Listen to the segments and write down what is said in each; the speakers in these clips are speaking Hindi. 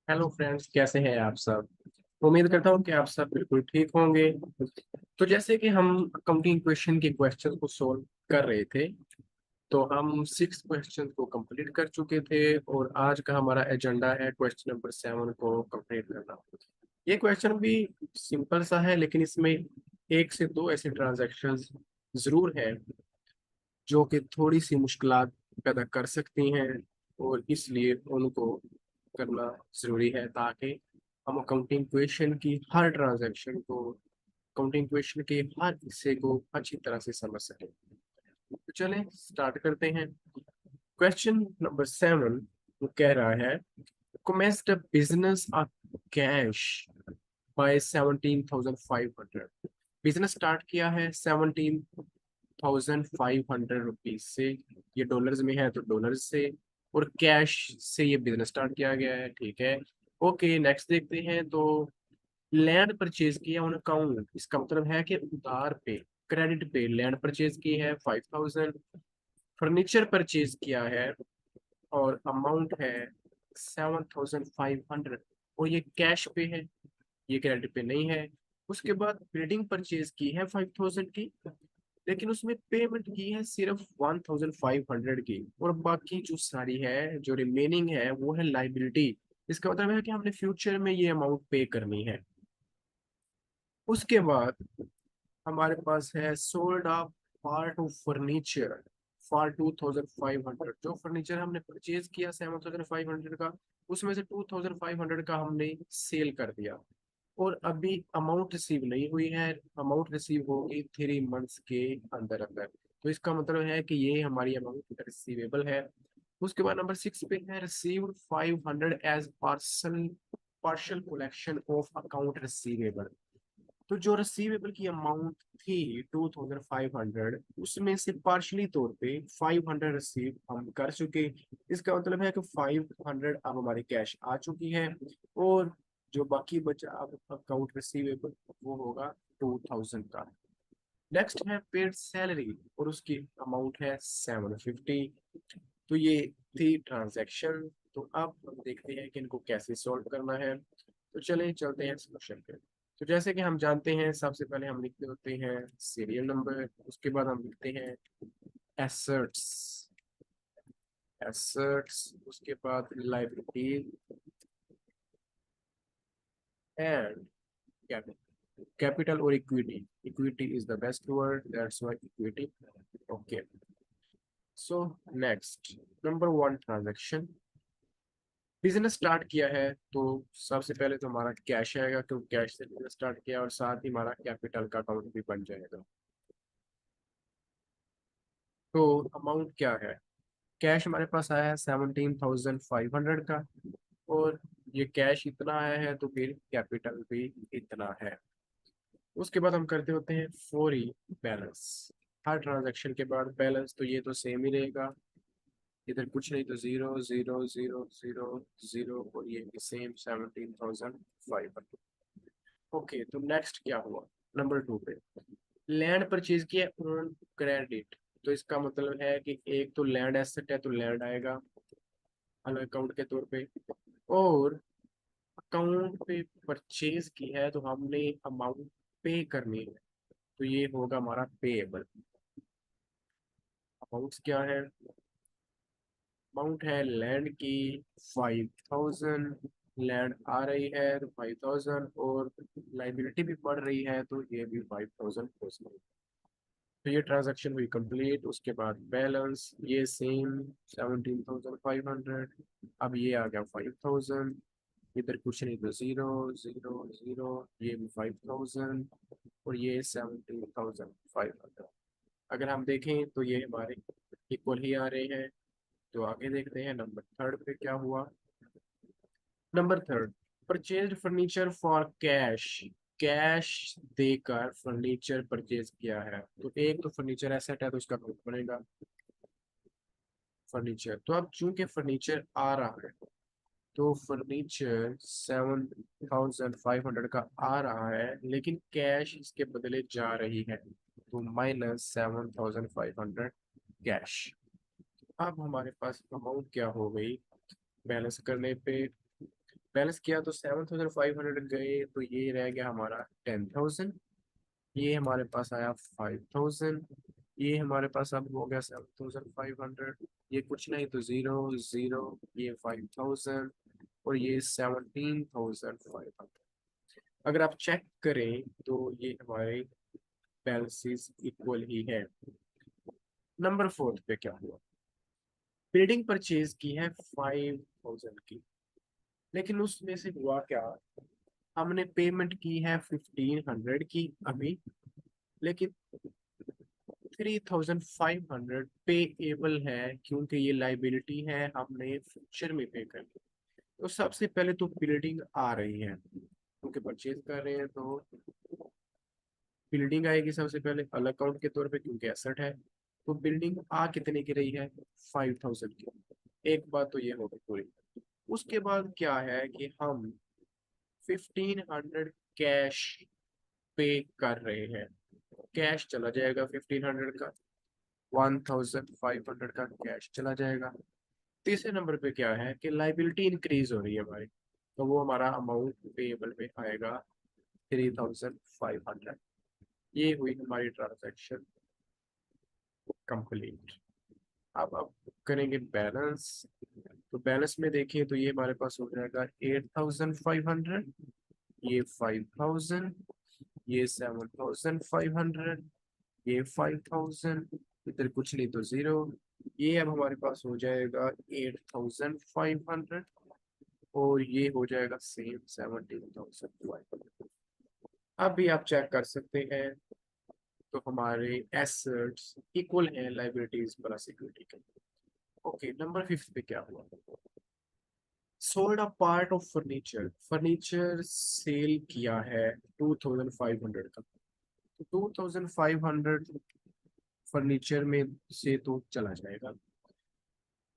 हेलो फ्रेंड्स, कैसे हैं आप सब। उम्मीद करता हूँ कि आप सब बिल्कुल ठीक होंगे। तो जैसे कि हम अकाउंटिंग क्वेश्चन के क्वेश्चन को सोल्व कर रहे थे, तो हम 6 क्वेश्चन को कंप्लीट कर चुके थे और आज का हमारा एजेंडा है क्वेश्चन नंबर 7 को कंप्लीट करना। ये क्वेश्चन भी सिंपल सा है, लेकिन इसमें एक से दो ऐसे ट्रांजैक्शंस जरूर है जो कि थोड़ी सी मुश्किलात पैदा कर सकती हैं, और इसलिए उनको करना जरूरी है ताकि हम अकाउंटिंग क्वेश्चन की हर ट्रांजैक्शन को, अकाउंटिंग क्वेश्चन के हर हिस्से को अच्छी तरह से समझ सकें। तो चलें स्टार्ट करते हैं। क्वेश्चन नंबर 7 वो कह रहा है, commenced a business of cash by 17,500। Business start किया है 17,500 रुपीज से। ये डॉलर्स में है तो डॉलर्स से, और कैश से ये बिजनेस स्टार्ट किया गया है, ठीक है। ओके, नेक्स्ट देखते हैं। तो लैंड परचेज किया ऑन अकाउंट, इसका मतलब है कि उधार पे, क्रेडिट पे लैंड परचेज की है 5,000। फर्नीचर परचेज किया है और अमाउंट है 7,500, और ये कैश पे है, ये क्रेडिट पे नहीं है। उसके बाद बिल्डिंग परचेज की है 5,000 की, लेकिन उसमें पेमेंट की है सिर्फ 1,500 की, और बाकी जो सारी है, जो रिमेनिंग है, वो है लाइबिलिटी। इसका मतलब है कि हमने फ्यूचर में ये अमाउंट पे करनी है। उसके बाद हमारे पास है sold off part of furniture for 2,500। जो फर्नीचर हमने परचेज किया 7,500 का, उसमें से 2,500 का हमने सेल कर दिया, और अभी अमाउंट रिसीव नहीं हुई है। अमाउंट रिसीव होगी 3 मंथ्स के अंदर अंदर। तो इसका मतलब है कि ये हमारी अमाउंट रिसीवेबल है। उसके बाद नंबर 6 पे है, received 500 as parcel partial collection of account receivable. तो जो रिसीवेबल की अमाउंट थी 2,500, उसमें से पार्शली तौर पे 500 रिसीव हम कर चुके। इसका मतलब है कि 500 अब हमारी कैश आ चुकी है, और जो बाकी बचा अब अकाउंट रिसीवेबल वो होगा 2,000 का। नेक्स्ट है पेड सैलरी, और उसकी अमाउंट है 750। तो ये थी ट्रांजैक्शन। तो अब हम देखते हैं कि इनको कैसे सॉल्व करना है। तो चलिए चलते हैं सोल्यूशन पे। तो जैसे कि हम जानते हैं, सबसे पहले हम लिखते होते हैं सीरियल नंबर, उसके बाद हम लिखते हैं एसेट्स। एसेट्स, उसके बाद लाइबिलिटी एंड कैपिटल। कैपिटल और equity, equity is the best word, that's why equity. Okay, so next number 1 transaction. Business start किया है तो सबसे पहले तो हमारा कैश आएगा, क्योंकि कैश से बिजनेस स्टार्ट किया, और साथ ही हमारा कैपिटल का अकाउंट भी बन जाएगा। तो अमाउंट क्या है, कैश हमारे पास आया है 17,500 का, और ये कैश इतना आया है तो फिर कैपिटल भी इतना है। उसके बाद हम करते होते हैं फौरी बैलेंस। हर ट्रांजैक्शन के बाद बैलेंस, तो ये तो सेम ही रहेगा, इधर कुछ नहीं, तो 0 0 0 0 0, और ये सेम 17,500। ओके, तो नेक्स्ट क्या हुआ, नंबर 2 पे लैंड परचेज किया ऑन क्रेडिट। तो इसका मतलब है कि एक तो लैंड एसेट है तो लैंड आएगा अलग अकाउंट के तौर पे, और अकाउंट पे परचेज की है तो हमने अमाउंट पे करनी है, तो ये होगा हमारा पेएबल। अमाउंट्स क्या है, अमाउंट है लैंड की 5,000, लैंड आ रही है तो 5,000, और लाइबिलिटी भी बढ़ रही है तो ये भी 5,000 हो सकती। तो ये ट्रांजैक्शन हुई कंप्लीट। उसके बाद बैलेंस ये सेम 17,500, अब ये आ गया 5,000, इधर कुछ नहीं तो 0 0 0, ये भी 5,000, और ये 17,500। अगर हम देखें तो ये हमारे इक्वल ही आ रहे हैं। तो आगे देखते हैं नंबर 3 पे क्या हुआ। Number 3, purchase furniture for cash. Cash देकर फर्नीचर परचेज किया है, तो एक तो फर्नीचर एसेट है तो इसका अकाउंट बनेगा फर्नीचर। तो अब चूंकि फर्नीचर आ रहा है, तो फर्नीचर 7,500 का आ रहा है, लेकिन कैश इसके बदले जा रही है, तो -7,500 कैश। अब हमारे पास अमाउंट क्या हो गई बैलेंस करने पे, बैलेंस किया तो 7,500 गए, तो ये रह गया हमारा 10,000। ये हमारे पास आया 5,000। ये हमारे पास अब हो गया 7,500। ये कुछ नहीं तो जीरो जीरो, ये 5,000 और ये 17,500। अगर आप चेक करें तो ये हमारे बैलेंसेस इक्वल ही है। नंबर फोर्थ पे क्या हुआ, बिल्डिंग परचेज की है 5,000 की, लेकिन उसमें से हुआ क्या, हमने पेमेंट की है 1,500 की अभी, लेकिन 3,500 पेएबल है क्योंकि ये लाइबिलिटी है, हमने फ्यूचर में पे करनी। तो सबसे पहले तो बिल्डिंग आ रही है क्योंकि परचेज कर रहे हैं, तो बिल्डिंग आएगी सबसे पहले अलग अकाउंट के तौर पे क्योंकि एसेट है। तो बिल्डिंग आ कितने की रही है, 5,000 की। एक बात तो ये होगी पूरी। उसके बाद क्या है कि हम 1,500 कैश पे कर रहे हैं, कैश चला जाएगा 1,500 का, 1,500 का कैश चला जाएगा। तीसरे नंबर पे क्या है कि लाइबिलिटी इंक्रीज हो रही है हमारी, तो वो हमारा अमाउंट पेएबल में आएगा 3,500। ये हुई हमारी ट्रांजैक्शन कंप्लीट। अब करेंगे बैलेंस। तो बैलेंस में देखिए तो ये हमारे पास हो जाएगा 8,500, ये 5,000, ये 7,500, ये 5,000, इधर कुछ नहीं तो जीरो। ये अब हमारे पास हो जाएगा 8,500 और ये हो जाएगा सेम 17,500। अब भी आप चेक कर सकते हैं, तो हमारे एसेट्स इक्वल हैं लाइबिलिटीज प्लस इक्विटी के। ओके, नंबर फिफ्थ पे क्या हुआ, sold a part of furniture, furniture sale किया है 2,500 का। तो 2,500 फर्नीचर में से तो चला जाएगा।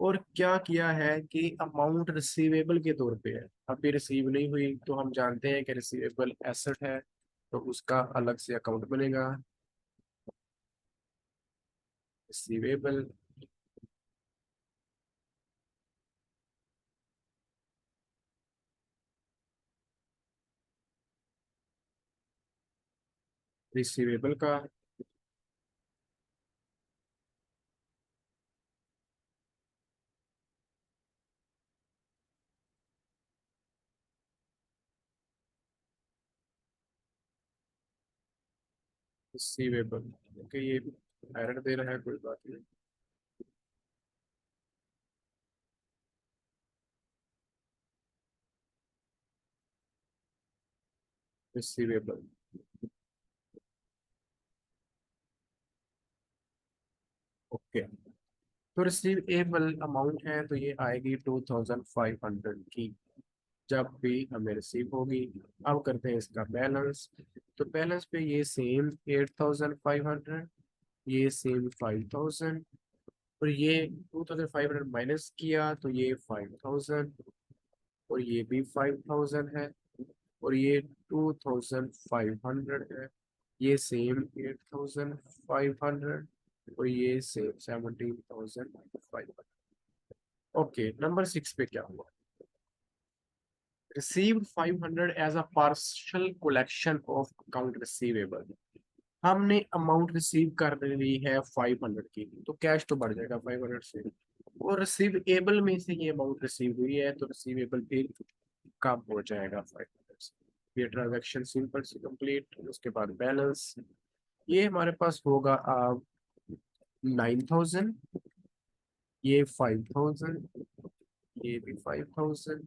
और क्या किया है कि अमाउंट रिसीवेबल के तौर पे है, अभी रिसीव नहीं हुई, तो हम जानते हैं कि रिसीवेबल एसेट है, तो उसका अलग से अकाउंट बनेगा, रिसीवेबल। रिसीवेबल का रिसीवेबल, ओके, ये एरर दे रहा है, कोई बात नहीं। Receivable, okay. तो रिसीवेबल अमाउंट है तो ये आएगी 2,500 की, जब भी हमें रिसीव होगी। अब करते हैं इसका बैलेंस। तो बैलेंस पे ये सेम 8,500, ये सेम 5,000 और ये 2,500 माइनस किया तो ये 5,000 और ये भी 5,000 है और ये 2,500 है, ये सेम 8,500 और ये सेम 17,500। ओके, नंबर सिक्स पे क्या हुआ, received 500 as a partial collection of account receivable. हमने अमाउंट रिसीव कर ली है 500 की, तो कैश तो बढ़ जाएगा 500 से, और रिसीवेबल में से ये अमाउंट रिसीव हुई है तो रिसीवेबल फिर कम हो जाएगा 500 से। ये ट्रांजेक्शन सिंपल से कंप्लीट। उसके बाद बैलेंस, ये हमारे पास होगा अब 9,000, ये 5,000, ये भी 5,000,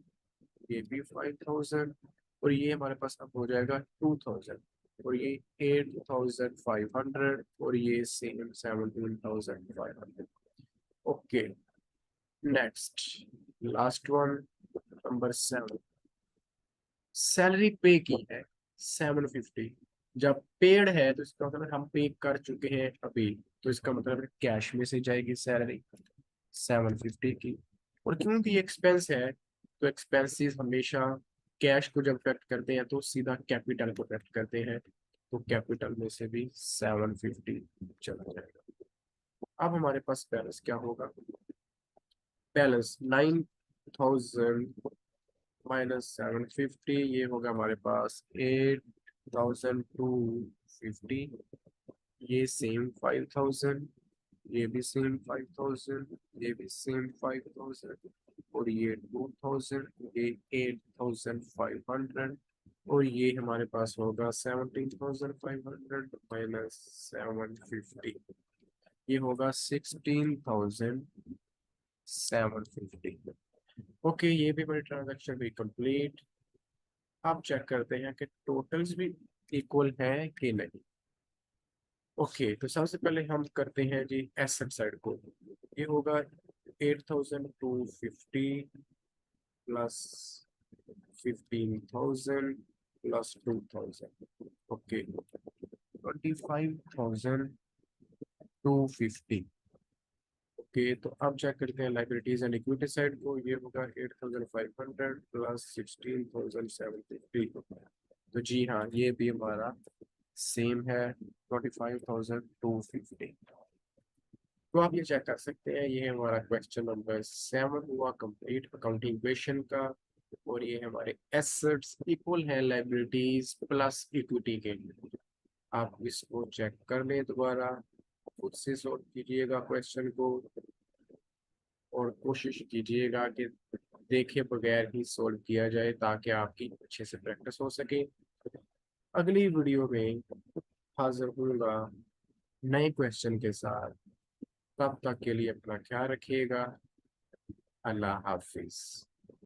ये भी 5,000 और ये हमारे पास अब हो जाएगा 2,000 और ये 8,500 और ये same 17,500। Okay, next, last one, number seven, salary पे की है 750। जब पेड है तो इसका मतलब हम पे कर चुके हैं अभी, तो इसका मतलब कैश में से जाएगी सैलरी 750 की। और क्योंकि एक्सपेंस है तो एक्सपेंसेस हमेशा कैश को जब कट करते हैं तो सीधा कैपिटल को कट करते हैं, तो कैपिटल में से भी 750 चला जाएगा। अब हमारे पास बैलेंस क्या होगा, बैलेंस 9,150 -750, ये होगा हमारे पास 8250। ये सेम 5000, ये भी सेम 5000, ये भी सेम 5000, और ये 2000, ये 8500, और ये हमारे पास होगा 17500 -750, ये होगा 16750। ओके, ये भी मेरी ट्रांजैक्शन भी कंप्लीट। अब चेक करते हैं कि टोटल्स भी इक्वल है कि नहीं। ओके, तो सबसे पहले हम करते हैं जी एसेट साइड को। ये होगा 8250 प्लस 15000 प्लस 2000। ओके, 25250। ओके, तो अब चेक करते हैं लाइबिलिटीज एंड इक्विटी साइड को। ये होगा 8500 प्लस 16750। तो जी हाँ, ये भी हमारा सेम है, 25250। तो आप ये चेक कर सकते हैं, ये हमारा क्वेश्चन नंबर 7 हुआ कंप्लीट अकाउंटिंग क्वेश्चन का। और ये हमारे एसेट्स इक्वल है लाइबिलिटीज प्लस इक्विटी के लिए। आप इसको चेक कर लें दोबारा, खुद से सॉल्व कीजिएगा क्वेश्चन को, और कोशिश कीजिएगा कि देखे बगैर ही सॉल्व किया जाए ताकि आपकी अच्छे से प्रैक्टिस हो सके। अगली वीडियो में हाजिर होऊंगा नए क्वेश्चन के साथ। तब तक के लिए अपना ख्याल रखिएगा। अल्लाह हाफिज।